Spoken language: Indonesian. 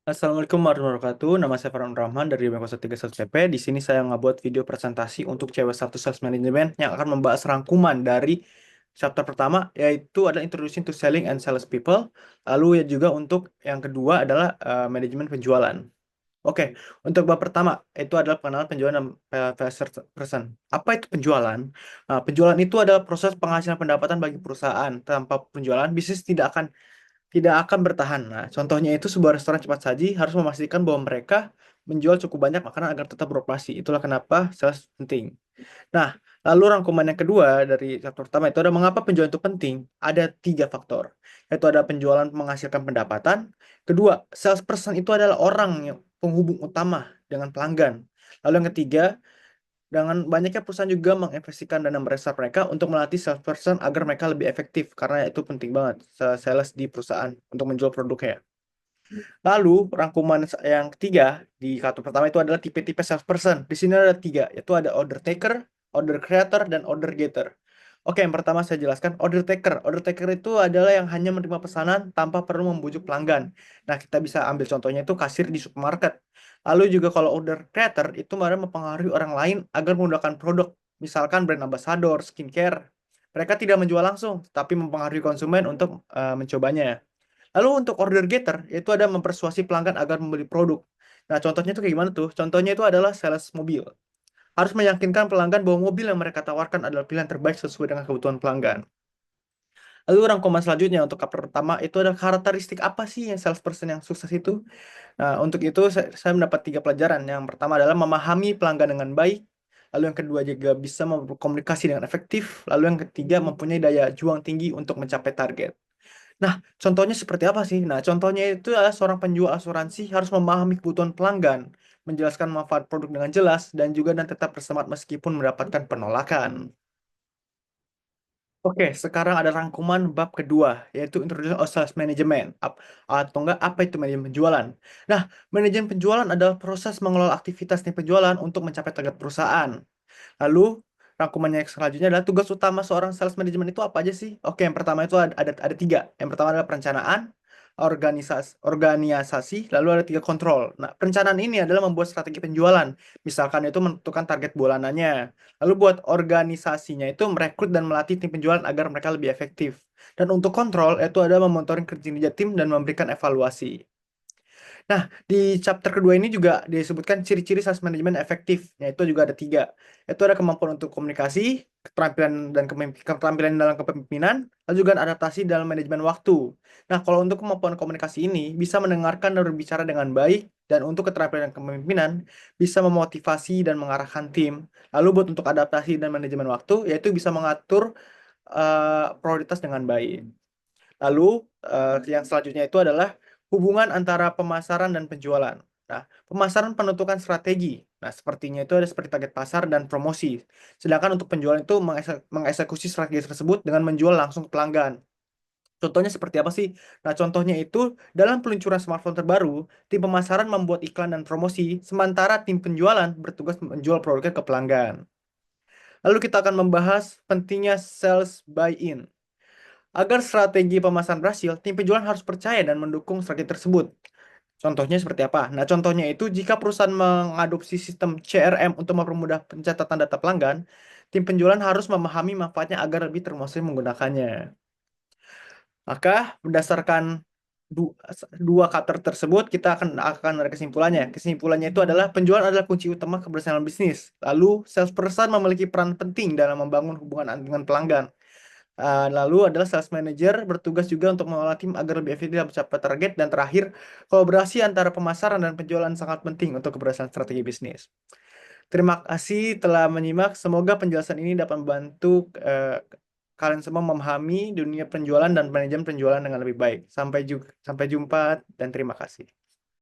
Assalamualaikum warahmatullahi wabarakatuh. Nama saya Farhan Rahman dari Bengkel 131 CP. Di sini saya ngebuat video presentasi untuk cewek satu sales management yang akan membahas rangkuman dari chapter pertama, yaitu adalah Introduction to Selling and Sales People. Lalu ya juga untuk yang kedua adalah manajemen penjualan. Oke, untuk bab pertama itu adalah pengenalan penjualan dan person. Apa itu penjualan? Nah, penjualan itu adalah proses penghasilan pendapatan bagi perusahaan. Tanpa penjualan, bisnis tidak akan bertahan. Nah, contohnya itu sebuah restoran cepat saji harus memastikan bahwa mereka menjual cukup banyak makanan agar tetap beroperasi. Itulah kenapa sales penting. Nah, lalu rangkuman yang kedua dari chapter pertama itu ada mengapa penjualan itu penting. Ada 3 faktor, yaitu ada penjualan menghasilkan pendapatan. Kedua, salesperson itu adalah orang yang penghubung utama dengan pelanggan. Lalu yang ketiga, dengan banyaknya perusahaan juga menginvestasikan dana besar mereka untuk melatih salesperson agar mereka lebih efektif karena itu penting banget sales di perusahaan untuk menjual produknya. Lalu rangkuman yang ketiga di kartu pertama itu adalah tipe-tipe salesperson. Di sini ada 3, yaitu ada order taker, order creator, dan order getter. Oke, yang pertama saya jelaskan order taker. Order taker itu adalah yang hanya menerima pesanan tanpa perlu membujuk pelanggan. Nah, kita bisa ambil contohnya itu kasir di supermarket. Lalu juga kalau order creator itu malah mempengaruhi orang lain agar menggunakan produk. Misalkan brand ambassador, skincare. Mereka tidak menjual langsung, tapi mempengaruhi konsumen untuk mencobanya. Lalu untuk order getter, itu ada mempersuasi pelanggan agar membeli produk. Nah, contohnya itu kayak gimana tuh? Contohnya itu adalah sales mobil. Harus meyakinkan pelanggan bahwa mobil yang mereka tawarkan adalah pilihan terbaik sesuai dengan kebutuhan pelanggan. Lalu rangkuman selanjutnya untuk chapter pertama itu ada karakteristik apa sih yang salesperson yang sukses itu? Nah, untuk itu saya mendapat 3 pelajaran. Yang pertama adalah memahami pelanggan dengan baik. Lalu yang kedua juga bisa berkomunikasi dengan efektif. Lalu yang ketiga mempunyai daya juang tinggi untuk mencapai target. Nah, contohnya seperti apa sih? Nah, contohnya itu adalah seorang penjual asuransi harus memahami kebutuhan pelanggan, menjelaskan manfaat produk dengan jelas, dan tetap bersemangat meskipun mendapatkan penolakan. Oke, sekarang ada rangkuman bab kedua, yaitu Introduction of Sales Management. Atau enggak, apa itu manajemen penjualan? Nah, manajemen penjualan adalah proses mengelola aktivitas tim penjualan untuk mencapai target perusahaan. Lalu, rangkumannya yang selanjutnya adalah tugas utama seorang sales management itu apa aja sih? Oke, yang pertama itu ada 3. Yang pertama adalah perencanaan, organisasi, lalu ada 3 kontrol. Nah, perencanaan ini adalah membuat strategi penjualan. Misalkan itu menentukan target bulanannya. Lalu buat organisasinya itu merekrut dan melatih tim penjualan agar mereka lebih efektif. Dan untuk kontrol itu ada memonitoring kinerja tim dan memberikan evaluasi. Nah, di chapter kedua ini juga disebutkan ciri-ciri sales manajemen efektif. Yaitu juga ada 3. Itu ada kemampuan untuk komunikasi, keterampilan dalam kepemimpinan, lalu juga adaptasi dalam manajemen waktu. Nah, kalau untuk kemampuan komunikasi ini, bisa mendengarkan dan berbicara dengan baik, dan untuk keterampilan kepemimpinan, bisa memotivasi dan mengarahkan tim. Lalu buat untuk adaptasi dan manajemen waktu, yaitu bisa mengatur prioritas dengan baik. Lalu yang selanjutnya itu adalah hubungan antara pemasaran dan penjualan. Nah, pemasaran penentukan strategi. Nah, sepertinya itu ada seperti target pasar dan promosi. Sedangkan untuk penjualan itu mengeksekusi strategi tersebut dengan menjual langsung ke pelanggan. Contohnya seperti apa sih? Nah, contohnya itu dalam peluncuran smartphone terbaru, tim pemasaran membuat iklan dan promosi, sementara tim penjualan bertugas menjual produknya ke pelanggan. Lalu kita akan membahas pentingnya sales buy-in. Agar strategi pemasaran berhasil, tim penjualan harus percaya dan mendukung strategi tersebut. Contohnya seperti apa? Nah, contohnya itu jika perusahaan mengadopsi sistem CRM untuk mempermudah pencatatan data pelanggan, tim penjualan harus memahami manfaatnya agar lebih termotivasi menggunakannya. Maka berdasarkan du- 2 kata tersebut, kita akan ada kesimpulannya. Kesimpulannya itu adalah penjualan adalah kunci utama keberhasilan bisnis. Lalu, salesperson memiliki peran penting dalam membangun hubungan dengan pelanggan. Lalu adalah sales manager bertugas juga untuk mengelola tim agar lebih efektif dalam mencapai target. Dan terakhir, kolaborasi antara pemasaran dan penjualan sangat penting untuk keberhasilan strategi bisnis. Terima kasih telah menyimak. Semoga penjelasan ini dapat membantu kalian semua memahami dunia penjualan dan manajemen penjualan dengan lebih baik. Sampai jumpa dan terima kasih.